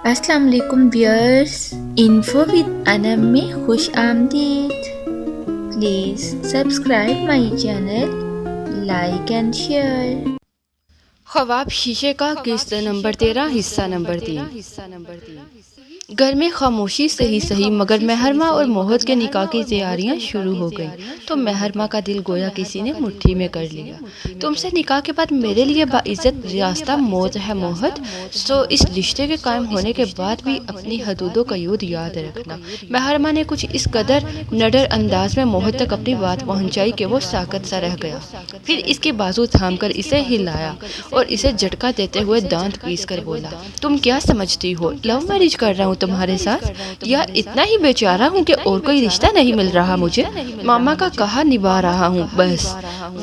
السلام علیکم wears, info with انم میں خوش آمدید۔ Please subscribe my channel, like and share. خواب شیشے کا قسط نمبر 13 حصہ نمبر 3۔ گھر میں خاموشی صحیح مگر محرمہ اور موہت کے نکاح کی تیاریاں شروع ہو گئیں تو محرمہ کا دل گویا کسی نے مٹھی میں کر لیا۔ تم سے نکاح کے بعد میرے لیے باعزت راستہ موت ہے موہت، سو اس رشتے کے قائم ہونے کے بعد بھی اپنی حدود و قیود یاد رکھنا۔ محرمہ نے کچھ اس قدر نڈر انداز میں موہت تک اپنی بات پہنچائی کہ وہ ساکت سا رہ گیا، پھر اس کی بازو تھام کر اسے ہلایا اور اسے جھٹکا دیتے ہوئے دانت پیس کر بولا، تم کیا سمجھتی ہو لو میرج کر رہا ہوں تمہارے ساتھ، یا اتنا ہی بیچارہ ہوں کہ اور کوئی رشتہ نہیں مل رہا مجھے؟ ماما کا کہا نبھا رہا ہوں بس،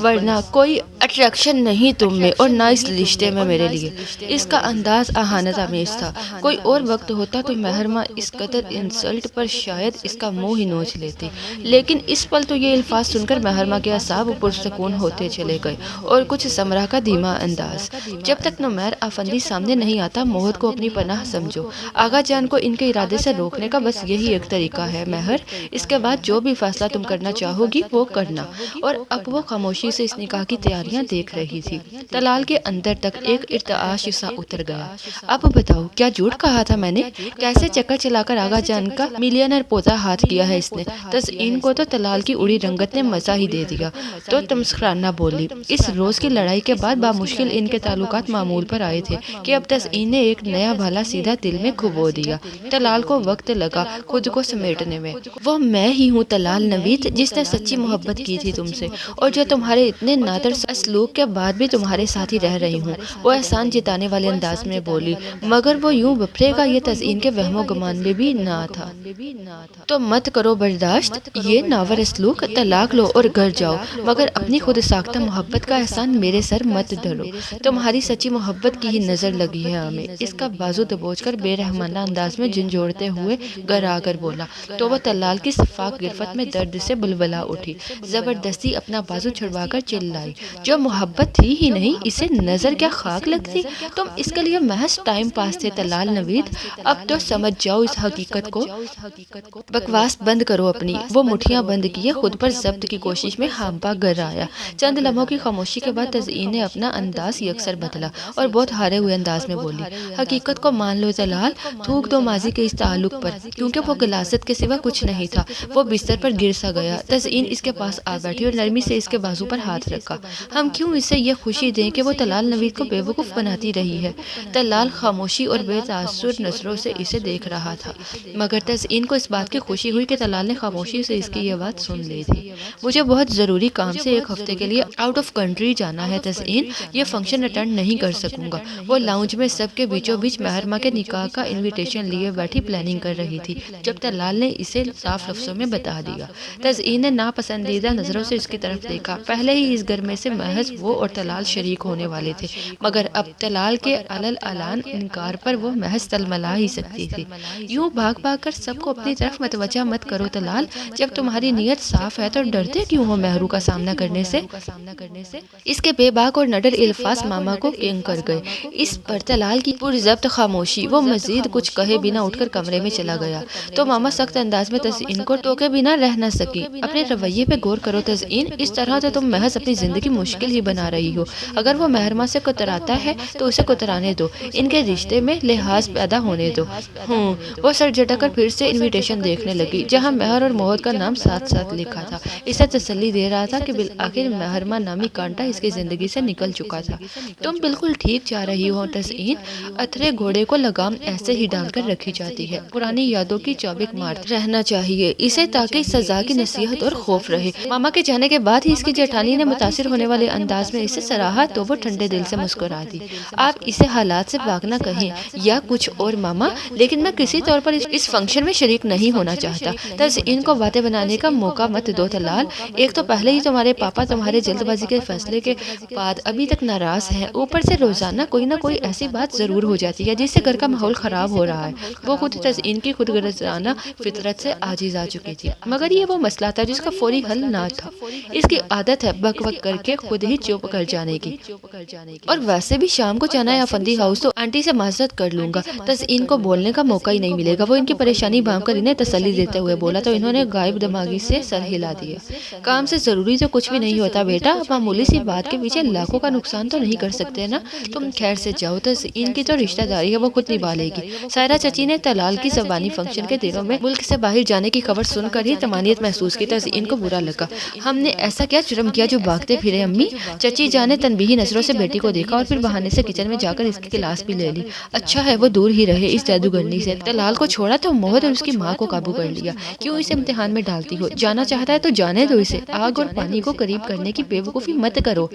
ورنہ کوئی اٹریکشن نہیں تم میں اور نہ اس رشتے میں میرے لیے۔ اس کا انداز اہانت آمیز تھا۔ کوئی اور وقت ہوتا تو محرمہ اس قدر انسلٹ پر شاید اس کا منہ ہی نوچ لیتی، لیکن اس پل تو یہ الفاظ سن کر محرمہ کے اعصاب پرسکون ہوتے چلے گئے اور کچھ سمرا کا دھیما انداز، جب تک نمیر آفندی سامنے نہیں آتا موہت کو اپنی پناہ سمجھو، آغا جان کو ان کے ارادے سے روکنے کا بس یہی ایک طریقہ ہے مہر، اس کے بعد جو بھی فیصلہ تم کرنا چاہو گی وہ کرنا۔ اور اب وہ خاموشی سے اس نکاح کی تیاریاں دیکھ رہی تھی۔ طلال کے اندر تک ایک ارتعاش سا اتر گیا۔ اب بتاؤ کیا جھوٹ کہا تھا میں نے؟ کیسے چکر چلا کر آغا جان کا ملینر پوتا ہاتھ کیا ہے اس نے؟ تزئین کو تو طلال کی اڑی رنگت نے مزہ ہی دے دیا تو تمسخرانہ بولی۔ اس روز کی لڑائی کے بعد بامشکل ان کے تعلقات معمول پر آئے تھے کہ اب تزئین نے ایک نیا بھالا سیدھا دل میں کھبو دیا۔ طلال کو وقت لگا خود کو سمیٹنے میں۔ وہ میں ہی ہوں طلال نوید جس نے سچی محبت کی تھی تم سے، اور جو تمہارے اتنے نادر اسلوب کے بعد بھی تمہارے ساتھ ہی رہ رہی ہوں، وہ احسان جتانے والے انداز میں بولی۔ مگر وہ یوں بپھرے گا یہ تزئین کے وہم و گمان میں بھی نہ تھا۔ تو مت کرو برداشت یہ ناور اسلوب، طلاق لو اور گھر جاؤ، مگر اپنی خود ساختہ محبت کا احسان میرے سر مت دھرو۔ تمہاری سچی محبت کی ہی نظر لگی ہے ہمیں۔ اس کا بازو دبوچ کر بے رحمانہ انداز میں جھنجھوڑتے ہوئے گھر آ کر بولا تو وہ طلال کی شفاف گرفت میں درد سے بلبلا اٹھی، زبردستی اپنا بازو چھڑوا کر چلائی، جو محبت تھی ہی نہیں اسے نظر کیا خاک لگتی؟ تم اس کے لیے محض ٹائم پاس تھے طلال نوید، اب تو سمجھ جاؤ اس حقیقت کو۔ بکواس بند کرو اپنی۔ وہ مٹھیاں بند کیے خود پر ضبط کی کوشش میں ہامپا گھر آیا۔ چند لمحوں کی خاموشی کے بعد تزئین نے اپنا انداز یکسر بدلا اور بہت ہارے ہوئے انداز میں بولی، حقیقت کو مان لو طلال، تھوک دو ماضی کے اس تعلق پر، کیونکہ وہ غلاظت کے سوا کچھ نہیں تھا۔ وہ بستر پر گر سا گیا۔ تزئین اس کے پاس آ بیٹھی اور نرمی سے اس کے بازو پر ہاتھ رکھا۔ ہم کیوں اسے یہ خوشی دیں کہ وہ طلال نوید کو بے وقوف بناتی رہی ہے؟ طلال خاموشی اور بے تاثر نظروں سے اسے دیکھ رہا تھا، مگر تزئین کو اس بات کی خوشی ہوئی کہ طلال نے خاموشی سے اس کی یہ بات سن لی تھی۔ مجھے بہت ضروری کام سے ایک ہفتے کے لیے آؤٹ آف کنٹری جانا ہے تزئین، یہ فنکشن اٹینڈ نہیں کر سکوں گا۔ وہ لاؤنج میں سب کے بیچوں بیچ محرمہ کے نکاح کا انویٹیشن لیے بیٹھی پلاننگ کر رہی تھی جب طلال نے اسے صاف لفظوں میں بتا دیا۔ تزئین نے ناپسندیدہ نظروں سے اس کی طرف دیکھا۔ پہلے ہی اس گھر میں سے محض وہ اور طلال شریک ہونے والے تھے، مگر اب طلال کے علل اعلان انکار پر وہ محض تلملا ہی سکتی تھی۔ یوں بھاگ بھاگ کر سب کو اپنی طرف متوجہ مت کرو طلال، جب تمہاری نیت صاف ہے تو ڈرتے کیوں ہو مہرو کا سامنا کرنے سے؟ اس کے بے باک اور نڈر الفاظ ماما کو کنگ کر گئے۔ اس پر طلال کی پرضبط خاموشی، وہ مزید کچھ کہے بنا اٹھ کر کمرے میں چلا گیا تو ماما سخت انداز میں تزئین کو ٹوکے بنا رہ نہ سکی۔ اپنے رویے پہ غور کرو تزئین، اس طرح تو تم محض اپنی زندگی مشکل ہی بنا رہی ہو۔ اگر وہ محرمہ سے کتراتا ہے تو اسے کترانے دو، ان کے رشتے میں لحاظ پیدا ہونے دو۔ وہ سر جھٹک کر پھر سے انویٹیشن دیکھنے لگی جہاں مہر اور موہت کا نام ساتھ ساتھ لکھا تھا۔ اسے تسلی دے رہا تھا کہ بالآخر محرمہ نامی کانٹا اس کی زندگی سے نکل چکا تھا۔ تم بالکل ٹھیک جا رہی ہو تزئین، اتھرے گھوڑے کو لگام ایسے ہی ڈال کر رکھی جاتی ہے، پرانی یادوں کی چابک مارتے رہنا چاہیے اسے تاکہ سزا کی نصیحت اور خوف رہے۔ ماما کے جانے کے بعد ہی اس کی جیٹھانی نے متاثر ہونے والے انداز میں اسے سراہا تو وہ ٹھنڈے دل سے مسکرا دی۔ آپ اسے حالات سے بھاگنا کہیں یا کچھ اور ماما، لیکن میں کسی طور پر اس فنکشن میں شریک نہیں ہونا چاہتا۔ تزئین کو باتیں بنانے کا موقع مت دو طلال، ایک تو پہلے ہی تمہارے پاپا تمہارے جلد بازی کے فیصلے کے بعد ابھی تک ناراض ہیں، اوپر سے روزانہ کوئی نہ کوئی ایسی بات ضرور ہو جاتی ہے جس سے گھر کا ماحول خراب ہو رہا ہے۔ وہ خود تزئین کی خود غرضانہ فطرت سے عاجز آ چکی تھی، مگر یہ وہ مسئلہ تھا جس کا فوری حل نہ تھا۔ اس کی عادت ہے بک بک کر کے خود ہی چپ کر جانے کی، اور ویسے بھی شام کو جانا ہے افندی ہاؤس تو آنٹی سے معذرت کر لوں گا، تزئین کو بولنے کا موقع ہی نہیں ملے گا۔ وہ ان کی پریشانی بھانپ کر انہیں تسلی دیتے ہوئے بولا تو انہوں نے غائب دماغی سے سر ہلا دیا۔ کام سے ضروری تو کچھ بھی نہیں ہوتا بیٹا، اب معمولی سی بات کے پیچھے لاکھوں کا نقصان تو نہیں کر سکتے نا، تم خیر سے جاؤ، تزئین کی تو رشتہ داری ہے، وہ خود نبھا لے گی۔ سائرہ چچی نے طلال کی زبانی فنکشن کے دنوں میں ملک سے باہر جانے کی خبر سن کر ہی طمانینت محسوس کی۔ تزئین کو برا لگا، ہم نے ایسا کیا جرم کیا جو بھاگتے پھرے امی؟ چچی جان نے تنبیہی نظروں سے بیٹی کو دیکھا اور پھر بہانے سے کچن میں جا کر اس کی کلاس بھی لے لی۔ اچھا ہے وہ دور ہی رہے اس جادوگرنی سے۔ طلال کو چھوڑا تو موہد اور اس کی ماں کو قابو کر لیا۔ کیوں اسے امتحان میں ڈالتی ہو؟ جانا چاہتا ہے تو جانے دو اسے، آگ اور پانی کو قریب کرنے کی بے وقوفی مت کرو۔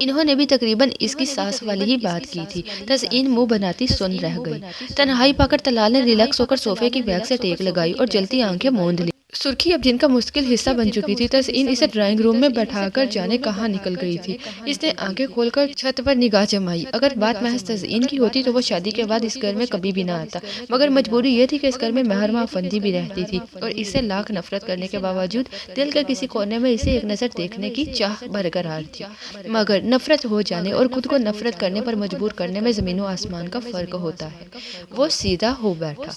انہوں نے بھی تقریباً اس کی ساس والی ہی بات کی تھی۔ تزئین منہ بناتی سن رہ گئی۔ تنہائی پا کر طلال نے ریلیکس ہو کر صوفے کی بیک سے ٹیک لگائی اور جلتی آنکھیں موند لی۔ سرخی اب جن کا مشکل حصہ بن چکی تھی۔ تزئین اسے ڈرائنگ روم میں بیٹھا کر جانے کہاں نکل گئی تھی۔ اس نے آنکھیں کھول کر چھت پر نگاہ جمائی۔ اگر بات محض تزئین کی ہوتی تو وہ شادی کے بعد اس گھر میں کبھی بھی نہ آتا، مگر مجبوری یہ تھی کہ اس گھر میں محرمہ افندی بھی رہتی تھی، اور اس سے لاکھ نفرت کرنے کے باوجود دل کے کسی کونے میں اسے ایک نظر دیکھنے کی چاہ برقرار تھی۔ مگر نفرت ہو جانے اور خود کو نفرت کرنے پر مجبور کرنے میں زمین و آسمان کا فرق ہوتا ہے۔ وہ سیدھا ہو بیٹھا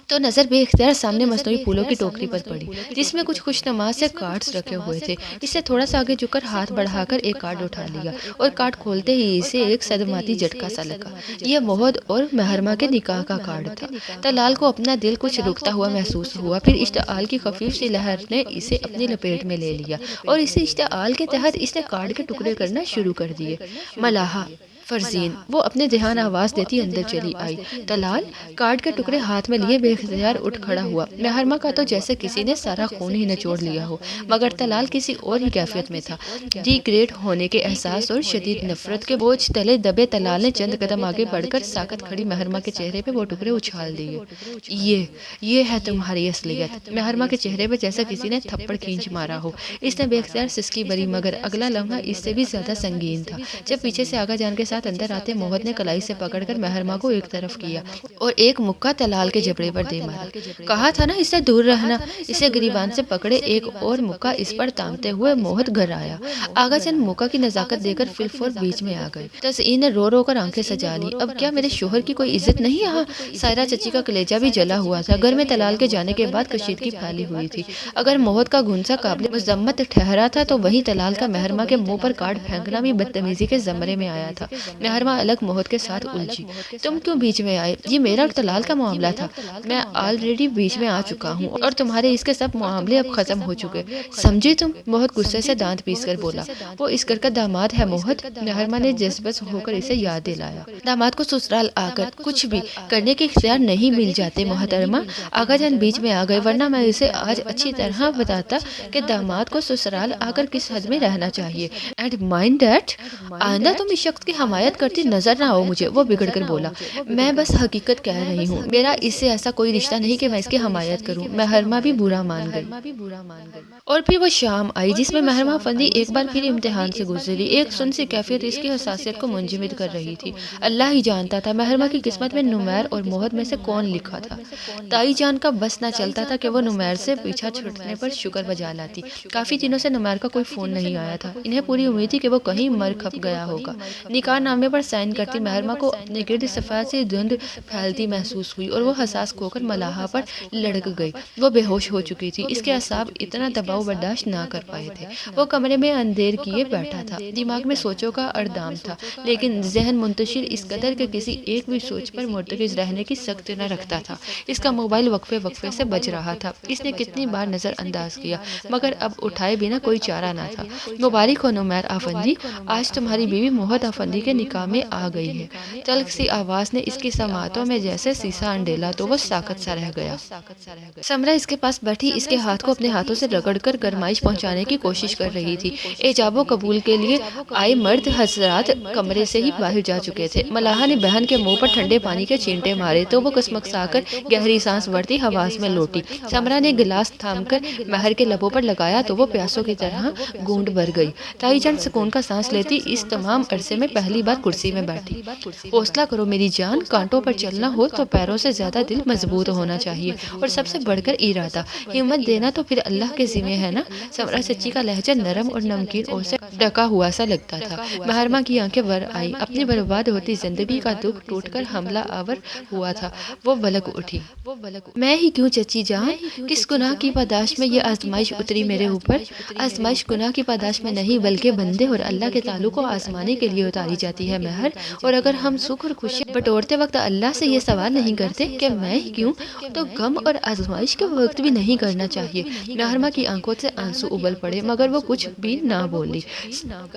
تو نظر بے اختیار سامنے مصنوعی پھولوں کی ٹوکری پر پڑی جس میں کچھ خوش نما سے کارڈز رکھے ہوئے تھے۔ اس سے تھوڑا سا آگے جھک کر ہاتھ بڑھا کر ایک کارڈ اٹھا لیا، اور کارڈ کھولتے ہی اسے ایک صدماتی جھٹکا سا لگا۔ یہ موہد اور محرمہ کے نکاح کا کارڈ تھا۔ طلال کو اپنا دل کچھ رکتا ہوا محسوس ہوا، پھر اشتعال کی خفیف سی لہر نے اسے اپنی لپیٹ میں لے لیا، اور اسی اشتعال کے تحت اس نے کارڈ کے ٹکڑے کرنا شروع کر دیے۔ ملاحہ فرزین، وہ اپنے دھیان آواز دیتی اندر چلی آئی۔ طلال کارڈ کے ٹکڑے ہاتھ میں لیے بے اختیار اٹھ کھڑا ہوا۔ محرمہ کا تو جیسے کسی نے سارا خون ہی نچوڑ لیا ہو، مگر طلال کسی اور ہی کیفیت میں تھا۔ ڈی گریڈ ہونے کے احساس اور شدید نفرت کے بوجھ تلے دبے طلال نے چند قدم آگے بڑھ کر ساکت کھڑی محرمہ کے چہرے پہ وہ ٹکڑے اچھال دیے۔ یہ ہے تمہاری اصلیت۔ محرمہ کے چہرے پہ جیسا کسی نے تھپڑ کھینچ مارا ہو۔ اس نے بے اختیار سسکی بری، مگر اگلا لمحہ اس سے بھی زیادہ سنگین تھا جب پیچھے سے آگا جان کے ساتھ اندر آتے موہد نے کلائی سے پکڑ کر محرمہ کو ایک طرف کیا اور ایک مکہ طلال کے جبڑے پر دے مارا۔ کہا تھا نا اس سے دور رہنا۔ اسے گریبان سے پکڑے ایک اور مکہ اس پر تانتے ہوئے موہد گھر آیا۔ آگا چند مکہ کی نزاکت دے کر فلفور بیچ میں آ گئے۔ تزئین نے رو رو کر آنکھیں سجا لی۔ اب کیا میرے شوہر کی کوئی عزت نہیں یہاں؟ سائرہ چچی کا کلیجہ بھی جلا ہوا تھا۔ گھر میں طلال کے جانے کے بعد کشیدگی پھیلی ہوئی تھی۔ اگر موہد کا گھنسا قابل مذمت ٹھہرا تھا تو وہیں طلال کا محرمہ کے منہ پر کارڈ پھینکنا بھی بدتمیزی کے زمرے میں آیا تھا۔ محرمہ الگ موہد کے ساتھ الجھی۔ تم کیوں بیچ میں آئے؟ یہ میرا اور طلال کا معاملہ تھا۔ میں آلریڈی بیچ میں آ چکا ہوں اور تمہارے اس کے سب معاملے اب ختم ہو چکے، سمجھے تم؟ موہد غصے سے دانت پیس کر بولا۔ وہ اس گھر کا داماد ہے موہد، محرمہ نے جذبس ہو کر اسے یاد دلایا۔ داماد کو سسرال آ کر کچھ بھی کرنے کے اختیار نہیں مل جاتے محترمہ۔ آغا جان بیچ میں آ گئے، ورنہ میں اسے آج اچھی طرح بتاتا کہ داماد کو سسرال آ کر کس حد میں رہنا چاہیے۔ اینڈ مائنڈ دیٹ، آئندہ تم اس شخص کی حمایت کرتی نظر نہ آؤ مجھے، وہ بگڑ کر بولا۔ میں بس حقیقت کہہ رہی ہوں، میرا اس سے ایسا کوئی رشتہ نہیں کہ میں اس کی حمایت کروں۔ محرمہ بھی برا مان گئی۔ اور پھر وہ شام آئی جس میں محرمہ افندی ایک بار پھر امتحان سے گزری۔ ایک سن سی کیفیت اس کی حساسیت کو منجمد کر رہی تھی۔ اللہ ہی جانتا تھا محرمہ کی قسمت میں نمیر اور موہد میں سے کون لکھا تھا۔ تائی جان کا بس نہ چلتا تھا کہ وہ نمیر سے پیچھا چھوٹنے پر شکر بجا لاتی۔ کافی دنوں سے نمیر کا کوئی فون نہیں آیا تھا۔ انہیں پوری امید تھی کہ وہ کہیں مر کھپ گیا ہوگا۔ نکاح نامے پر سائن کرتی محرمہ کو اپنے گرد سفید سی دھند پھیلتی محسوس ہوئی اور وہ حساس کھو کر ملاحہ پر لڑک گئی۔ وہ بے ہوش ہو چکی تھی، اس کے اعصاب اتنا دباؤ برداشت نہ کر پائے تھے۔ وہ کمرے میں اندھیر کیے بیٹھا تھا، دماغ میں سوچوں کا اردام تھا، لیکن ذہن منتشر اس قدر کہ کسی ایک بھی سوچ پر مرتکز رہنے کی سخت نہ رکھتا تھا۔ اس کا موبائل وقفے وقفے سے بج رہا تھا۔ اس نے کتنی بار نظر انداز کیا، مگر اب اٹھائے بنا کوئی چارہ نہ تھا۔ مبارک ہو نمیر آفندی، آج تمہاری بیوی موہد آفندی کے کے نکاح میں آ گئی ہے۔ تلخ سی آواز نے اس کی سماعتوں میں جیسے سیسا انڈیلا تو وہ ساکت سا رہ گیا۔ سمرہ اس کے پاس بیٹھی اس کے ہاتھ کو اپنے ہاتھوں سے رگڑ کر گرمائش پہنچانے کی کوشش کر رہی تھی۔ ایجاب و قبول کے لیے آئے مرد حضرات کمرے سے ہی باہر جا چکے تھے۔ ملاحہ نے بہن کے منہ پر ٹھنڈے پانی کے چینٹے مارے تو وہ کسمکسا کر گہری سانس بھرتی حواس میں لوٹی۔ سمرہ نے گلاس تھام کر مہر کے لبوں پر لگایا تو وہ پیاسوں کی طرح گونڈ بھر گئی۔ تائی جان سکون کا سانس لیتی اس تمام عرصے میں پہلی بار کرسی میں بیٹھی۔ حوصلہ کرو میری جان، کانٹوں پر چلنا ہو تو پیروں سے زیادہ دل مضبوط ہونا چاہیے، اور سب سے بڑھ کر ارادہ۔ ہمت دینا تو پھر اللہ کے ذمہ ہے نا۔ سمرہ چچی کا لہجہ نرم اور نمکین اور سے ڈکا ہوا سا لگتا تھا۔ مہرماں کی آنکھیں بھر آئی، اپنی برباد ہوتی زندگی کا دکھ ٹوٹ کر حملہ آور ہوا تھا۔ وہ بلک اٹھی۔ میں ہی کیوں چچی جان، کس گناہ کی پاداش میں یہ آزمائش اتری میرے اوپر؟ آزمائش گناہ کی پاداش میں نہیں بلکہ بندے اور اللہ کے تعلق کو آزمانے کے لیے اتاری جاتی ہے مہر۔ اور اگر ہم سکھ اور خوشی بٹورتے وقت اللہ سے یہ سوال نہیں کرتے کہ میں ہی کیوں، تو غم اور آزمائش کے وقت بھی نہیں کرنا چاہیے۔ مہرماں کی آنکھوں سے آنسو ابل پڑے مگر وہ کچھ بھی نہ بولی۔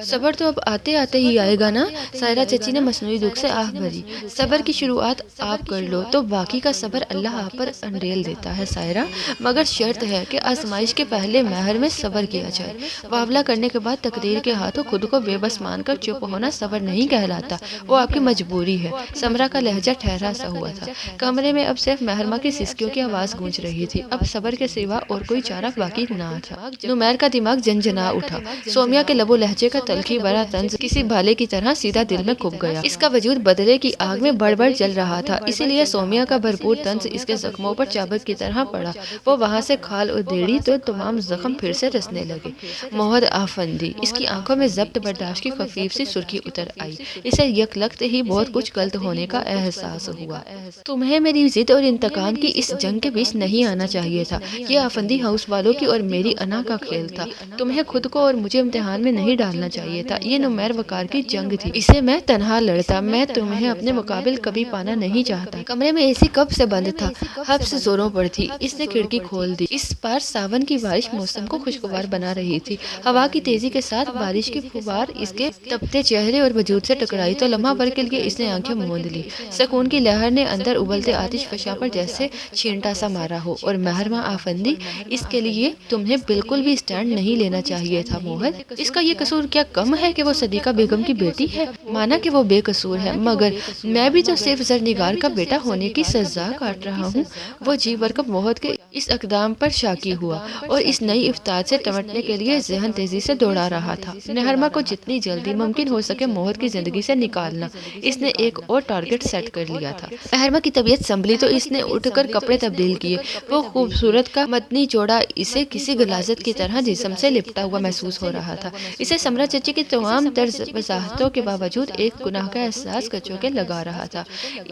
صبر تو اب آتے آتے ہی آئے گا نا، سائرہ چچی نے مصنوعی دکھ سے آہ بھری۔ صبر کی شروعات آپ کر لو تو باقی کا صبر اللہ آپ پر انڈیل دیتا ہے سائرہ، مگر شرط ہے کہ آزمائش کے پہلے مہر میں صبر کیا جائے۔ واولا کرنے کے بعد تقدیر کے ہاتھوں خود کو بے بس مان کر چپ ہونا صبر نہیں کہلاتا، وہ آپ کی مجبوری ہے۔ سمرہ کا لہجہ ٹھہرا سا ہوا تھا۔ کمرے میں اب صرف مہرماں کی سسکیوں کی آواز گونج رہی تھی۔ اب صبر کے سوا اور کوئی چارہ باقی نہ تھا۔ نمیر کا دماغ جنجنا اٹھا۔ سومیا کے لب و لہجے کا تلخی بھرا طنز کسی بھالے کی طرح سیدھا دل میں کھپ گیا۔ اس کا وجود بدلے کی آگ میں بڑھ بڑھ جل رہا تھا، اسی لیے سومیا کا بھرپور طنز اس کے زخموں پر چابک کی طرح پڑا۔ وہ وہاں سے کھال ادھیڑی تو تمام زخم پھر سے رسنے لگے۔ موہد آفندی، اس کی آنکھوں میں ضبط برداشت کی خفیف سی سرخی اتر آئی۔ اسے یکلخت ہی بہت کچھ غلط ہونے کا احساس ہوا۔ تمہیں میری ضد اور انتقام کی اس جنگ کے بیچ نہیں آنا چاہیے تھا۔ یہ آفندی ہاؤس والوں کی اور میری انا کا کھیل تھا۔ تمہیں خود کو اور مجھے امتحان میں نہیں ڈالنا چاہیے تھا۔ یہ نمیر وقار کی جنگ تھی، اسے میں تنہا لڑتا۔ میں تمہیں اپنے مقابل کبھی پانا نہیں چاہتا۔ کمرے میں اے سی کب سے بند تھا، حبس زوروں پر تھی۔ اس نے کھڑکی کھول دی۔ اس بار ساون کی بارش موسم کو خوشگوار بنا رہی تھی۔ ہوا کی تیزی کے ساتھ بارش کی پھوار اس کے تپتے چہرے اور وجود سے ٹکرائی تو لمحہ بھر کے لیے اس نے آنکھیں موند لی۔ سکون کی لہر نے اندر ابلتے آتش فشاں پر جیسے چھینٹا سا مارا ہو۔ اور مہرماں آفندی، اس کے لیے تمہیں بالکل بھی اسٹینڈ نہیں لینا چاہیے تھا موہد۔ اس کا یہ قصور کیا کم ہے کہ وہ صدیقہ بیگم کی بیٹی ہے؟ مانا کہ وہ بے قصور ہے، مگر میں بھی تو صرف زرنگار کا بیٹا ہونے کی سزا کاٹ رہا ہوں۔ وہ جی بھر کر موہد کے اس اقدام پر شاکی ہوا اور اس نئی افتاد سے نمٹنے کے لیے ذہن تیزی سے دوڑا رہا تھا۔ مہرماں کو جتنی جلدی ممکن ہو سکے موہد کی زندگی سے نکالنا، اس نے ایک اور ٹارگٹ سیٹ کر لیا تھا۔ مہرماں کی طبیعت سنبھلی تو اس نے اٹھ کر کپڑے تبدیل کیے۔ وہ خوبصورت کا متنی جوڑا اسے کسی غلاظت کی طرح جسم سے لپٹا ہوا محسوس ہو رہا تھا۔ اسے سمرہ چچی کی تمام طرز وضاحتوں کے باوجود ایک گناہ کا احساس کچو کے لگا رہا تھا۔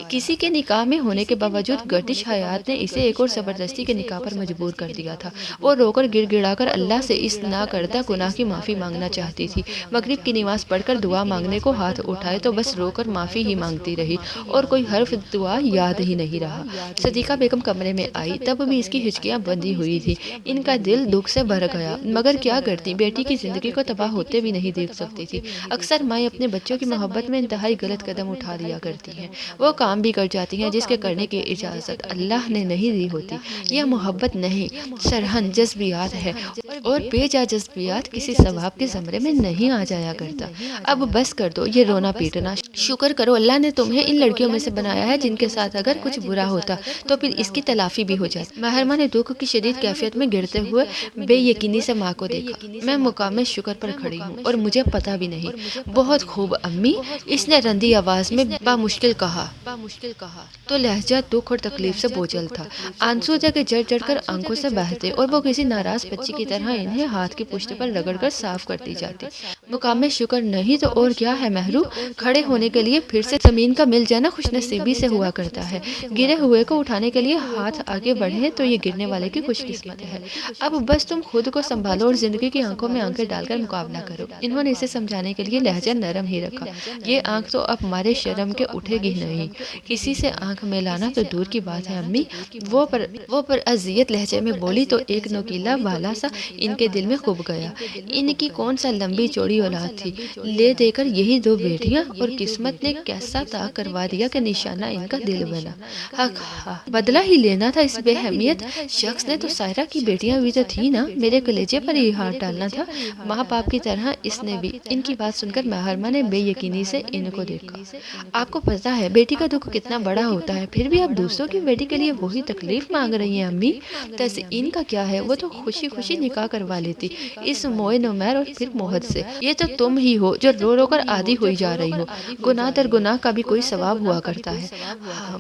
کسی کے نکاح میں ہونے کے باوجود گردش حیات نے اسے ایک اور زبردستی کے نکاح پر مجبور کر دیا تھا۔ وہ رو کر گڑ گڑا کر اللہ سے اس ناکردہ گناہ کی معافی مانگنا چاہتی تھی۔ مغرب کی نماز پڑھ کر دعا مانگنے کو ہاتھ اٹھائے تو بس رو کر معافی ہی مانگتی رہی اور کوئی حرف دعا یاد ہی نہیں رہا۔ صدیقہ بیگم کمرے میں آئی، تب بھی اس کی ہچکیاں بندھی ہوئی تھی۔ ان کا دل دکھ سے بھر گیا، مگر کیا کرتی، بیٹی کی زندگی کو تباہ ہوتے بھی نہیں دیکھ سکتی تھی۔ اکثر مائیں اپنے بچوں کی محبت میں انتہائی غلط قدم اٹھا لیا کرتی ہیں۔ وہ کام بھی کر جاتی ہیں جس کے کرنے کی اجازت اللہ نے نہیں دی ہوتی۔ یہ محبت نہیں، سرہن جذبیات ہے، اور بے جا جذبیات کسی ثواب کے زمرے میں نہیں آ جایا کرتا۔ اب بس کر دو یہ رونا پیٹنا، شکر کرو اللہ نے تمہیں ان لڑکیوں میں سے بنایا ہے جن کے ساتھ اگر کچھ برا ہوتا تو پھر اس کی تلافی بھی ہو جاتی۔ مہرماں نے دکھ کی شدید کیفیت میں گرتے ہوئے بے یقینی سے ماں کو دیکھا۔ میں مقام شکر پر کھڑی ہوں اور مجھے پتہ بھی نہیں۔ بہت خوب امی، اس نے رندی آواز میں بامشکل کہا تو لہجہ دکھ اور تکلیف سے بوجھل تھا۔ آنسو جگہ جڑ جڑ کر آنکھوں سے بہتے اور وہ کسی ناراض بچی کی طرح انہیں ہاتھ کی پشت پر رگڑ کر صاف کرتی جاتی۔ مقام شکر نہیں تو اور کیا ہے مہرو، کھڑے ہونے کے لیے پھر سے زمین کا مل جانا خوش نصیبی سے ہوا کرتا ہے۔ گرے ہوئے کو اٹھانے کے لیے ہاتھ آگے بڑھے تو یہ گرنے والے کی خوش قسمت ہے۔ اب بس تم خود کو سنبھالو اور زندگی کی آنکھوں میں آنکھیں ڈال کر مقابلہ کرو۔ انہوں نے اسے سمجھانے کے لیے لہجہ نرم ہی رکھا۔ یہ آنکھ تو اب ہمارے شرم کے اٹھے گی نہیں، کسی سے آنکھ ملانا تو دور کی بات ہے امی۔ وہ پر اذیت لہجے میں بولی تو ایک نوکیلا بالا سا ان کے دل میں کھب گیا۔ ان کی کون سا لمبی چوڑی اولاد تھی، لے دے کر یہی دو بیٹیاں اور قسمت نے کیسا طا کروا دیا کہ نشانہ ان کا دل بنا۔ حق بدلہ ہی لینا تھا اس بے اہمیت شخص نے تو سائرہ کی بیٹیاں بھی تو تھی نا، میرے کلیجے پر ہی ہاتھ ڈالنا تھا۔ ماں باپ کی طرح اس نے بھی۔ ان کی بات سن کر محرمہ نے بے یقینی سے ان کو دیکھا۔ آپ کو پتہ ہے بیٹی کا دکھ کتنا بڑا ہوتا ہے، پھر بھی آپ دوسروں کی بیٹی کے لیے وہی تکلیف مانگ رہی ہیں امی۔ ان کا کیا ہے، وہ تو خوشی خوشی نکاح کروا لیتی اس موئے نمیر اور پھر موہد سے۔ یہ تو تم ہی ہو جو رو رو کر عادی ہوئی جا رہی ہو۔ گناہ در گناہ کا بھی کوئی ثواب ہوا کرتا ہے۔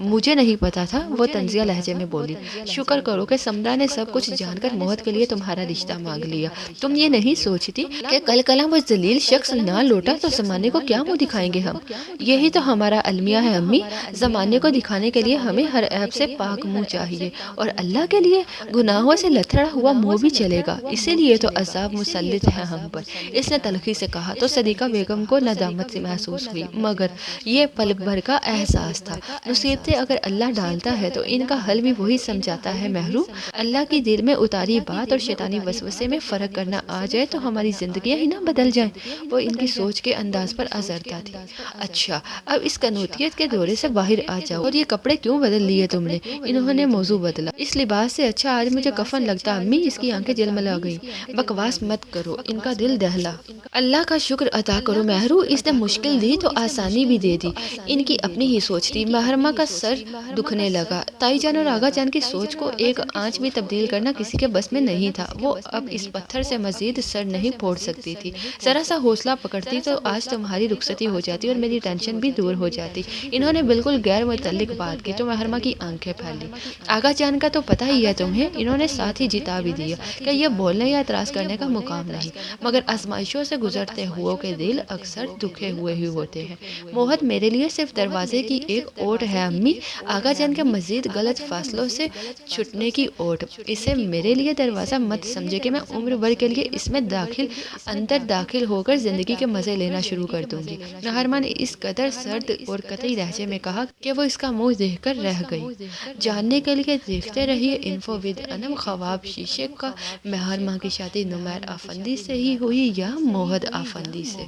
مجھے نہیں پتا تھا، وہ طنزیہ لہجے میں بولی۔ شکر کرو کہ سمرا نے سب کچھ جان کر موہد کے لیے تمہارا رشتہ مانگ لیا۔ تم یہ نہیں سوچتی کہ کل کلا وہ ذلیل شخص نہ لوٹا تو زمانے کو کیا منہ دکھائیں گے ہم؟ یہی تو ہمارا المیہ ہے امی، زمانے کو دکھانے کے لیے ہمیں ہر عیب سے پاک منہ چاہیے، اور اللہ کے لیے گناہوں سے لتھڑا ہوا منہ بھی چلے گا، اسی لیے تو عذاب مسلط ہے ہم پر۔ اس نے تلخی سے کہا تو صدیقہ بیگم کو ندامت سے محسوس ہوئی، مگر یہ پلک بھر کا احساس تھا۔ مصیبتیں اگر اللہ ڈالتا ہے تو ان کا حل بھی وہی سمجھاتا ہے محرو۔ اللہ کی دل میں اتاری بات اور شیطانی وسوسے میں فرق کرنا آ جائے تو ہماری زندگیاں ہی نہ بدل جائیں۔ وہ ان کی سوچ کے انداز پر آزردہ تھی۔ اچھا اب اس قنوطیت کے دورے سے باہر آ جاؤ، اور یہ کپڑے کیوں بدل لیے تم نے؟ انہوں نے موضوع بدلا۔ اس لباس سے اچھا آج مجھے کفن لگتا امی۔ اس کی آنکھیں جلملا گئیں۔ بکواس مت کرو، ان کا دل دہلا۔ اللہ کا شکر ادا کرو محرو، اس نے مشکل دی تو آسانی بھی دے دی۔ ان کی اپنی ہی سوچ تھی۔ محرمہ کا سر دکھنے لگا۔ تائی جان اور آغا جان کی سوچ کو ایک آنچ میں تبدیل کرنا کسی کے بس میں نہیں تھا۔ وہ اب اس پتھر سے مزید سر نہیں پھوڑ سکتی تھی۔ ذرا سا حوصلہ پکڑتی تو آج تمہاری رخصتی ہو جاتی اور میری ٹینشن بھی دور ہو جاتی۔ انہوں نے بالکل غیر متعلق بات کی تو محرمہ کی آنکھیں پھیلی۔ آغا جان کا تو پتہ ہی ہے تمہیں، انہوں نے ساتھ ہی جتا بھی دیا کہ یہ بولنے یا اعتراض کرنے کا مقام نہیں، مگر آزمائشوں سے گزرتے ہو کے دل اکثر دکھے ہوئے ہی ہوتے ہیں۔ موہد میرے لیے صرف دروازے کی ایک اوٹ ہے امی، آغا جان کے مزید غلط فاصلوں سے چھٹنے کی اوٹ۔ اسے میرے لیے دروازہ مت سمجھے کہ میں عمر بھر کے لیے اس میں اندر داخل ہو کر زندگی کے مزے لینا شروع کر دوں گی۔ محرمہ نے اس قدر سرد اور قطعی لہجے میں کہا کہ وہ اس کا منہ دیکھ کر رہ گئی۔ جاننے کے لیے دیکھتے رہیے انفو ود انم۔ خواب شیشے کا محرمہ کی شادی نمیر آفندی سے ہی ہوئی یا موہد آفندی سے؟